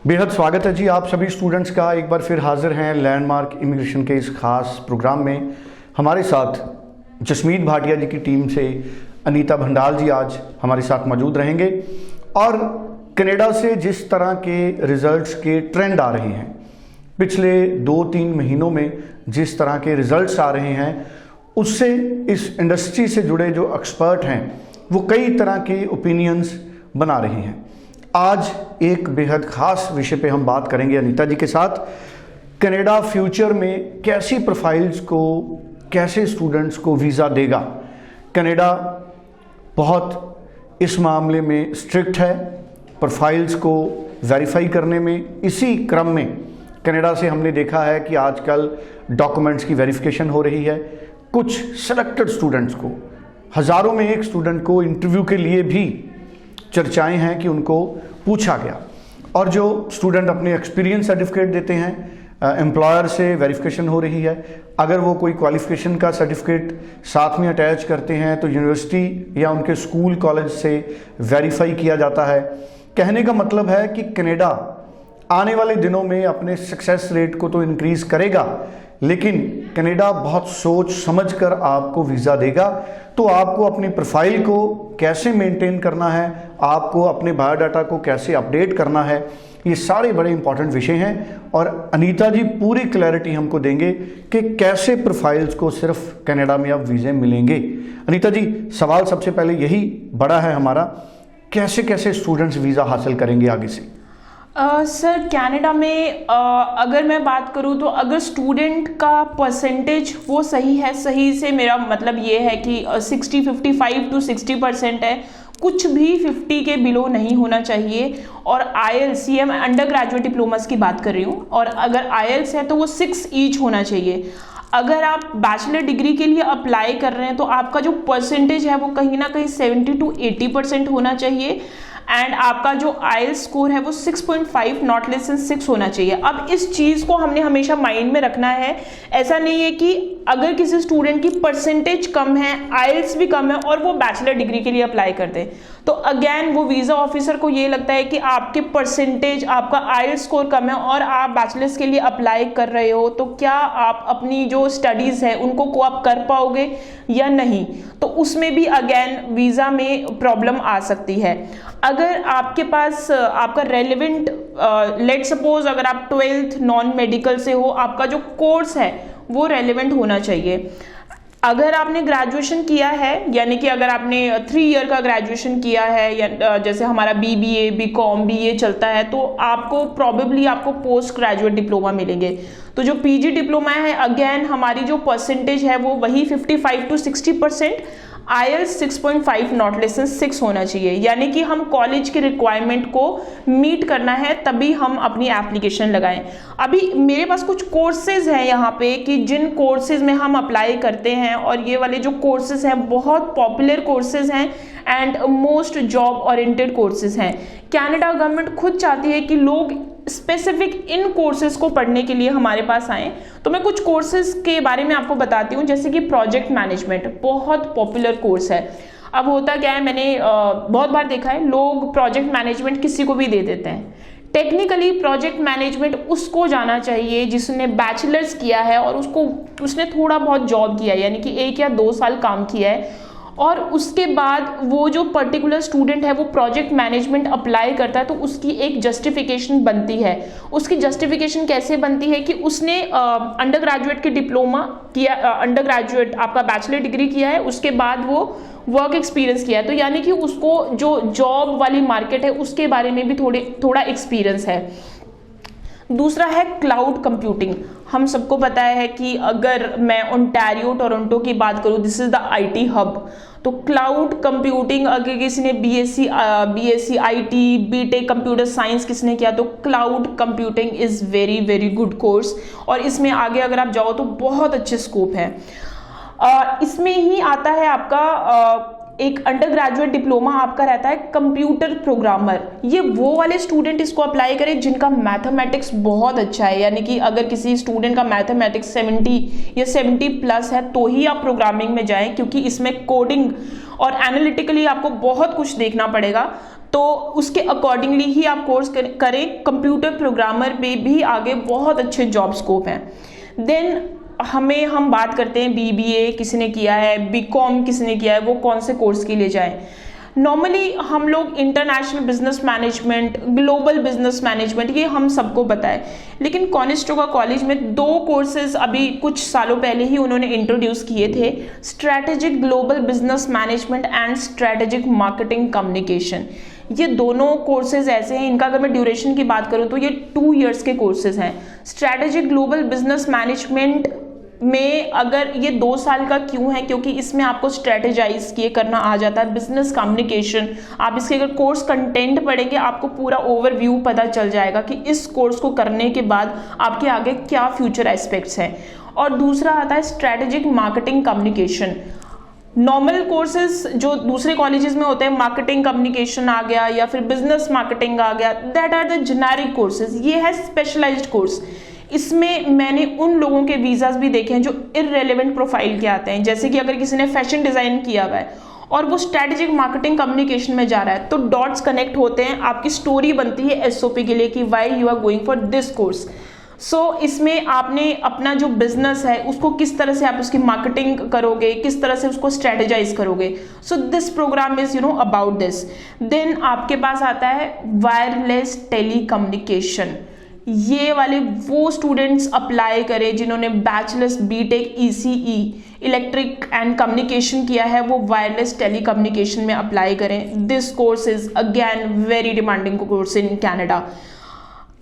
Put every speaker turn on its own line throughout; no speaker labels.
बेहद स्वागत है जी आप सभी स्टूडेंट्स का। एक बार फिर हाजिर हैं लैंडमार्क इमिग्रेशन के इस खास प्रोग्राम में। हमारे साथ जसमीत भाटिया जी की टीम से अनीता भंडाल जी आज हमारे साथ मौजूद रहेंगे और कनाडा से जिस तरह के रिजल्ट्स के ट्रेंड आ रहे हैं, पिछले 2-3 महीनों में जिस तरह के रिजल्ट्स आ रहे हैं, उससे इस इंडस्ट्री से जुड़े जो एक्सपर्ट हैं वो कई तरह के ओपिनियंस बना रहे हैं। आज एक बेहद खास विषय पे हम बात करेंगे अनीता जी के साथ। कनाडा फ्यूचर में कैसी प्रोफाइल्स को, कैसे स्टूडेंट्स को वीज़ा देगा। कनाडा बहुत इस मामले में स्ट्रिक्ट है प्रोफाइल्स को वेरीफाई करने में। इसी क्रम में कनाडा से हमने देखा है कि आजकल डॉक्यूमेंट्स की वेरिफिकेशन हो रही है। कुछ सेलेक्टेड स्टूडेंट्स को, हज़ारों में एक स्टूडेंट को इंटरव्यू के लिए भी चर्चाएं हैं कि उनको पूछा गया, और जो स्टूडेंट अपने एक्सपीरियंस सर्टिफिकेट देते हैं एम्प्लॉयर से वेरिफिकेशन हो रही है। अगर वो कोई क्वालिफिकेशन का सर्टिफिकेट साथ में अटैच करते हैं तो यूनिवर्सिटी या उनके स्कूल कॉलेज से वेरीफाई किया जाता है। कहने का मतलब है कि कनाडा आने वाले दिनों में अपने सक्सेस रेट को तो इंक्रीज़ करेगा, लेकिन कनाडा बहुत सोच समझकर आपको वीज़ा देगा। तो आपको अपनी प्रोफाइल को कैसे मेंटेन करना है, आपको अपने बायोडाटा को कैसे अपडेट करना है, ये सारे बड़े इंपॉर्टेंट विषय हैं और अनीता जी पूरी क्लैरिटी हमको देंगे कि कैसे प्रोफाइल्स को सिर्फ कनाडा में अब वीज़े मिलेंगे। अनीता जी, सवाल सबसे पहले यही बड़ा है हमारा, कैसे कैसे स्टूडेंट्स वीज़ा हासिल करेंगे आगे से?
सर, कनाडा में अगर मैं बात करूँ तो अगर स्टूडेंट का परसेंटेज वो सही है, सही से मेरा मतलब ये है कि 55 to 60% है, कुछ भी 50 के बिलो नहीं होना चाहिए। और आईएलटीएस, ये मैं अंडर ग्रेजुएट डिप्लोमास की बात कर रही हूँ, और अगर आईएलटीएस है तो वो 6 ईच होना चाहिए। अगर आप बैचलर डिग्री के लिए अप्लाई कर रहे हैं तो आपका जो परसेंटेज है वो कहीं ना कहीं 70 to 80% होना चाहिए, एंड आपका जो आईएलटीएस स्कोर है वो 6.5 नॉट लेस देन 6 होना चाहिए। अब इस चीज़ को हमने हमेशा माइंड में रखना है। ऐसा नहीं है कि अगर किसी स्टूडेंट की परसेंटेज कम है, आईएलटीएस भी कम है और वो बैचलर डिग्री के लिए अप्लाई कर दे, तो अगेन वो वीज़ा ऑफिसर को ये लगता है कि आपके परसेंटेज, आपका आईएलटीएस स्कोर कम है और आप बैचलर्स के लिए अप्लाई कर रहे हो, तो क्या आप अपनी जो स्टडीज़ है उनको कोऑप कर पाओगे या नहीं, तो उसमें भी अगेन वीज़ा में प्रॉब्लम आ सकती है। अगर आपके पास आपका रेलिवेंट, लेट सपोज अगर आप 12th नॉन मेडिकल से हो, आपका जो कोर्स है वो रेलिवेंट होना चाहिए। अगर आपने ग्रेजुएशन किया है, यानी कि अगर आपने 3 ईयर का ग्रेजुएशन किया है, या जैसे हमारा बीबीए, बीकॉम, बीए चलता है, तो आपको प्रॉबेबली आपको पोस्ट ग्रेजुएट डिप्लोमा मिलेंगे। तो जो पीजी डिप्लोमा है, अगेन हमारी जो परसेंटेज है वो वही 55 to 60%, IELTS 6.5 not less than 6 होना चाहिए। यानी कि हम कॉलेज के रिक्वायरमेंट को मीट करना है तभी हम अपनी एप्लीकेशन लगाएं। अभी मेरे पास कुछ कोर्सेज हैं यहाँ पे कि जिन कोर्सेज में हम अप्लाई करते हैं, और ये वाले जो कोर्सेज हैं बहुत पॉपुलर कोर्सेज हैं and most job oriented courses हैं। कनाडा गवर्नमेंट खुद चाहती है कि लोग स्पेसिफिक इन कोर्सेज को पढ़ने के लिए हमारे पास आएँ। तो मैं कुछ कोर्सेज के बारे में आपको बताती हूँ, जैसे कि प्रोजेक्ट मैनेजमेंट बहुत पॉपुलर कोर्स है। अब होता क्या है, मैंने बहुत बार देखा है, लोग प्रोजेक्ट मैनेजमेंट किसी को भी दे देते हैं। टेक्निकली प्रोजेक्ट मैनेजमेंट उसको जाना चाहिए जिसने बैचलर्स किया है और उसने थोड़ा बहुत जॉब किया है, यानी कि 1 या 2 साल काम किया है, और उसके बाद वो जो पर्टिकुलर स्टूडेंट है वो प्रोजेक्ट मैनेजमेंट अप्लाई करता है, तो उसकी एक जस्टिफिकेशन बनती है। उसकी जस्टिफिकेशन कैसे बनती है कि उसने अंडर ग्रेजुएट के डिप्लोमा किया, अंडर ग्रेजुएट आपका बैचलर डिग्री किया है, उसके बाद वो वर्क एक्सपीरियंस किया है, तो यानी कि उसको जो जॉब वाली मार्केट है उसके बारे में भी थोड़ा एक्सपीरियंस है। दूसरा है क्लाउड कंप्यूटिंग। हम सबको पता है कि अगर मैं ओंटारियो, टोरंटो की बात करूं, this is the IT hub, तो क्लाउड कंप्यूटिंग अगर किसी ने BSc IT, BTech computer science किसने किया, तो cloud computing is very very good course, और इसमें आगे अगर आप जाओ तो बहुत अच्छे स्कोप है। इसमें ही आता है आपका एक अंडर ग्रेजुएट डिप्लोमा आपका रहता है कंप्यूटर प्रोग्रामर। ये वो वाले स्टूडेंट इसको अप्लाई करें जिनका मैथमेटिक्स बहुत अच्छा है, यानी कि अगर किसी स्टूडेंट का मैथमेटिक्स 70 या 70+ है तो ही आप प्रोग्रामिंग में जाएं, क्योंकि इसमें कोडिंग और एनालिटिकली आपको बहुत कुछ देखना पड़ेगा। तो उसके अकॉर्डिंगली ही आप कोर्स करें। कंप्यूटर प्रोग्रामर में भी आगे बहुत अच्छे जॉब स्कोप हैं। देन हम बात करते हैं बीबीए किसी ने किया है, बीकॉम किसी ने किया है, वो कौन से कोर्स के लिए जाएं। नॉर्मली हम लोग international business management, global business management, ये हम सबको पता है, लेकिन कॉनिस्टोगा कॉलेज में 2 कोर्सेज अभी कुछ सालों पहले ही उन्होंने इंट्रोड्यूस किए थे, strategic global business management and strategic marketing communication. ये दोनों कोर्सेज ऐसे हैं, इनका अगर मैं ड्यूरेशन की बात करूं तो ये 2 इयर्स के कोर्सेज हैं। स्ट्रैटेजिक ग्लोबल बिजनेस मैनेजमेंट में अगर ये 2 साल का क्यों है, क्योंकि इसमें आपको स्ट्रेटेजाइज किए करना आ जाता है, बिजनेस कम्युनिकेशन। आप इसके अगर कोर्स कंटेंट पढ़ेंगे आपको पूरा ओवरव्यू पता चल जाएगा कि इस कोर्स को करने के बाद आपके आगे क्या फ्यूचर एस्पेक्ट्स हैं। और दूसरा आता है strategic marketing communication. Normal courses जो दूसरे कॉलेजेस में होते हैं, मार्केटिंग कम्युनिकेशन आ गया या फिर बिजनेस मार्केटिंग आ गया, that are the generic courses. ये है स्पेशलाइज्ड कोर्स। इसमें मैंने उन लोगों के वीजाज भी देखे हैं जो इररेलेवेंट प्रोफाइल के आते हैं, जैसे कि अगर किसी ने फैशन डिजाइन किया हुआ है और वो स्ट्रेटेजिक मार्केटिंग कम्युनिकेशन में जा रहा है, तो डॉट्स कनेक्ट होते हैं, आपकी स्टोरी बनती है एसओपी के लिए कि why you are going for this course. So इसमें आपने अपना जो बिजनेस है उसको किस तरह से आप उसकी मार्केटिंग करोगे, किस तरह से उसको स्ट्रेटेजाइज करोगे। So this program is about this. Then आपके पास आता है वायरलेस टेलीकम्युनिकेशन। ये वाले वो स्टूडेंट्स अप्लाई करें जिन्होंने bachelors BTech ECE electric and communication किया है, वो वायरलेस टेलीकम्युनिकेशन में अप्लाई करें। This course is again very demanding course in Canada.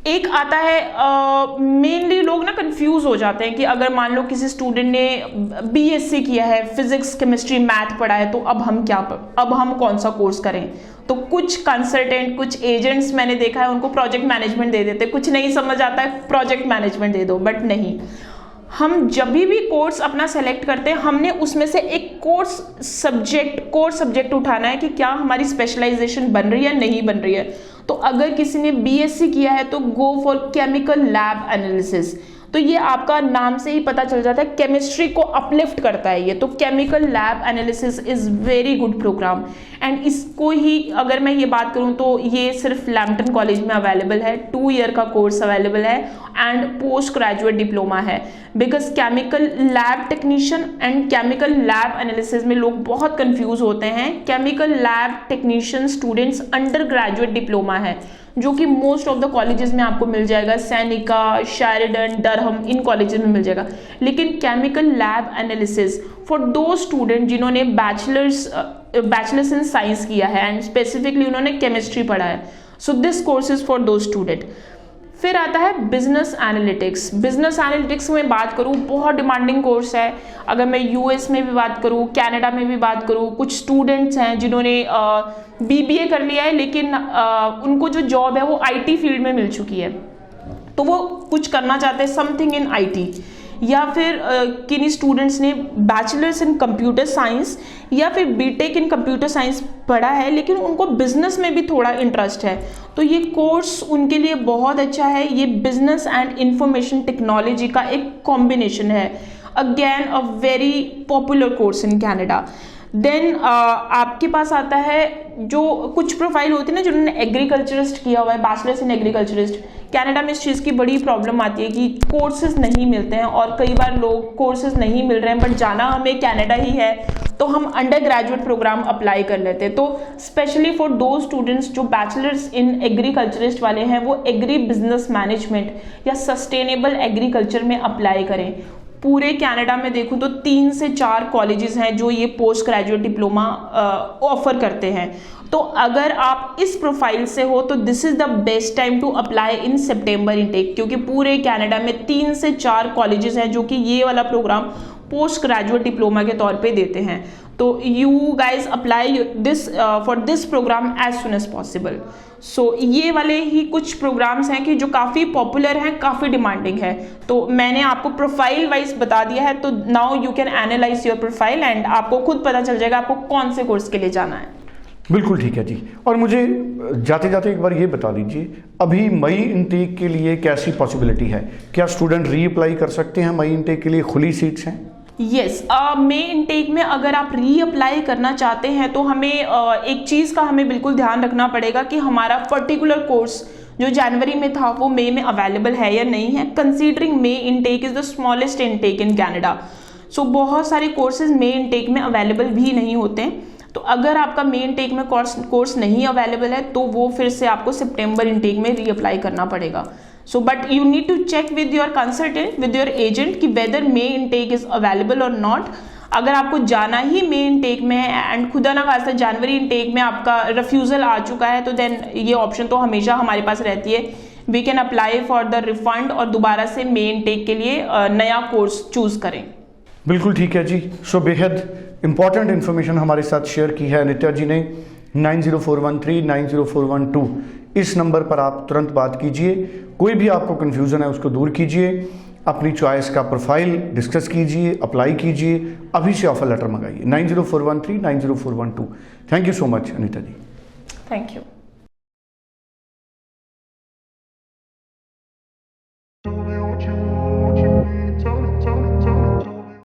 एक आता है मेनली लोग ना कंफ्यूज हो जाते हैं कि अगर मान लो किसी स्टूडेंट ने बीएससी किया है, फिजिक्स केमिस्ट्री मैथ पढ़ा है, तो अब हम कौन सा कोर्स करें। तो कुछ कंसल्टेंट, कुछ एजेंट्स मैंने देखा है उनको प्रोजेक्ट मैनेजमेंट दे देते, कुछ नहीं समझ आता है प्रोजेक्ट मैनेजमेंट दे दो, बट नहीं। हम जब भी कोर्स अपना सेलेक्ट करते हैं हमने उसमें से एक कोर सब्जेक्ट उठाना है कि क्या हमारी स्पेशलाइजेशन बन रही है नहीं बन रही है। तो अगर किसी ने बीएससी किया है तो go for chemical lab analysis. तो ये आपका नाम से ही पता चल जाता है, केमिस्ट्री को अपलिफ्ट करता है ये। तो chemical lab analysis is very good program and इसको ही अगर मैं ये बात करूं तो ये सिर्फ लैम्पटन कॉलेज में अवेलेबल है, 2 ईयर का कोर्स अवेलेबल है एंड पोस्ट ग्रेजुएट डिप्लोमा है। Because chemical lab technician and chemical lab analysis में लोग बहुत कंफ्यूज होते हैं। Chemical lab technician students under graduate diploma है जो कि मोस्ट ऑफ द कॉलेजेस में आपको मिल जाएगा, सैनिका, शेरिडन, डरहम, इन कॉलेजेस में मिल जाएगा। लेकिन केमिकल लैब एनालिसिस फॉर दो स्टूडेंट जिन्होंने बैचलर्स इन साइंस किया है एंड स्पेसिफिकली उन्होंने केमिस्ट्री पढ़ा है, so this course is for दो स्टूडेंट। फिर आता है बिजनेस एनालिटिक्स। बिजनेस एनालिटिक्स में बात करूँ बहुत डिमांडिंग कोर्स है। अगर मैं यूएस में भी बात करूँ, कनाडा में भी बात करूँ, कुछ स्टूडेंट्स हैं जिन्होंने बीबीए कर लिया है लेकिन उनको जो जॉब है वो आईटी फील्ड में मिल चुकी है, तो वो कुछ करना चाहते हैं समथिंग इन आईटी। या फिर किन्हीं स्टूडेंट्स ने बैचलर्स इन कंप्यूटर साइंस या फिर बीटेक इन कंप्यूटर साइंस पढ़ा है लेकिन उनको बिजनेस में भी थोड़ा इंटरेस्ट है, तो ये कोर्स उनके लिए बहुत अच्छा है। ये बिजनेस एंड इंफॉर्मेशन टेक्नोलॉजी का एक कॉम्बिनेशन है, again a very popular course in Canada. Then आपके पास आता है जो कुछ प्रोफाइल होती है ना जिन्होंने एग्रीकल्चरिस्ट किया हुआ है, बैचलर्स इन एग्रीकल्चरिस्ट। कनाडा में इस चीज़ की बड़ी प्रॉब्लम आती है कि कोर्सेज नहीं मिलते हैं और कई बार लोग कोर्सेज नहीं मिल रहे हैं बट जाना हमें कनाडा ही है तो हम अंडर ग्रेजुएट प्रोग्राम अप्लाई कर लेते हैं। तो स्पेशली फॉर दो स्टूडेंट्स जो बैचलर्स इन एग्रीकल्चरिस्ट वाले हैं वो एग्री बिजनेस मैनेजमेंट या सस्टेनेबल एग्रीकल्चर में अप्लाई करें। पूरे कनाडा में देखूं तो 3 से 4 कॉलेजेस हैं जो ये पोस्ट ग्रेजुएट डिप्लोमा ऑफर करते हैं। तो अगर आप इस प्रोफाइल से हो तो this is the best time to apply in September intake, क्योंकि पूरे कनाडा में 3 से 4 कॉलेजेस हैं जो कि ये वाला प्रोग्राम पोस्ट ग्रेजुएट डिप्लोमा के तौर पे देते हैं। तो you guys apply this for this programme as soon as possible. So ये वाले ही कुछ प्रोग्राम्स हैं कि जो काफ़ी पॉपुलर हैं, काफ़ी डिमांडिंग है। तो मैंने आपको प्रोफाइल वाइज बता दिया है, तो now you can analyse your profile and आपको खुद पता चल जाएगा आपको कौन से कोर्स के लिए जाना है।
बिल्कुल ठीक है जी। और मुझे जाते जाते एक बार ये बता दीजिए, अभी मई इनटेक के लिए कैसी पॉसिबिलिटी है? क्या स्टूडेंट रीअप्लाई कर सकते हैं? मई इनटेक के लिए खुली सीट्स हैं?
यस, मे इनटेक में अगर आप रीअप्लाई करना चाहते हैं तो हमें एक चीज़ का हमें बिल्कुल ध्यान रखना पड़ेगा कि हमारा पर्टिकुलर कोर्स जो जनवरी में था वो मई में अवेलेबल है या नहीं है, considering May intake is the smallest intake in Canada. So बहुत सारे कोर्सेज मे इनटेक में अवेलेबल भी नहीं होते हैं, तो अगर आपका मे इनटेक में कोर्स नहीं अवेलेबल है तो वो फिर से आपको सितंबर इनटेक में रीअप्लाई करना पड़ेगा। So but you need to check with your consultant, with your agent कि whether May intake is available और नॉट। अगर आपको जाना ही मे इनटेक में है एंड खुदा ना खास्ता जनवरी इनटेक में आपका रिफ्यूज़ल आ चुका है तो देन ये ऑप्शन तो हमेशा हमारे पास रहती है, we can apply for the refund और दोबारा से मे इनटेक के लिए नया कोर्स चूज करें।
बिल्कुल ठीक है जी। सो बेहद इंपॉर्टेंट इन्फॉर्मेशन हमारे साथ शेयर की है अनीता जी ने। 9041390412 इस नंबर पर आप तुरंत बात कीजिए, कोई भी आपको कन्फ्यूज़न है उसको दूर कीजिए, अपनी चॉइस का प्रोफाइल डिस्कस कीजिए, अप्लाई कीजिए, अभी से ऑफर लेटर मंगाइए। 9041390412। Thank you so much Anita ji.
Thank you.